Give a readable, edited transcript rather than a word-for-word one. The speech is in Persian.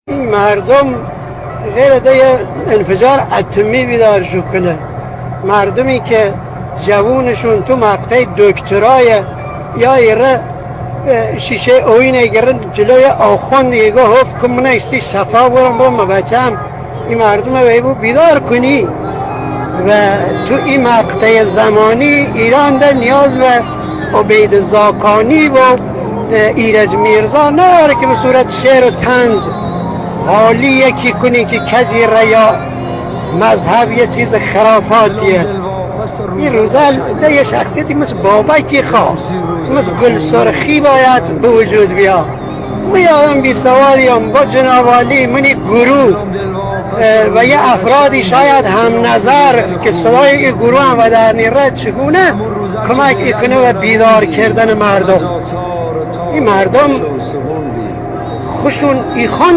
این مردم غیر ده انفجار اتمی بیدار شو کنه. مردمی که جوونشون تو مقطع دکترای یا ایره شیشه اوینه گرن جلوی آخوند یگه حفظ کن منشتی صفا برم با بچه هم این مردم رو بیدار کنی و تو این مقطع زمانی ایران ده نیاز و عبید زاکانی و ایرج میرزا ناره که به صورت شعر و طنز حالی یکی کنی که کسی ریا مذهب یه چیز خرافاتیه. این روزا یه شخصیتی مثل بابکی خواه مثل گل سرخی باید به وجود بیا. من آدم بی سوالیم با جنابالی منی گروه و یه افرادی شاید هم نظر که صدای این گروه هم و در نیرد چگونه کمک کنه و بیدار کردن مردم. این مردم خوشون ایخان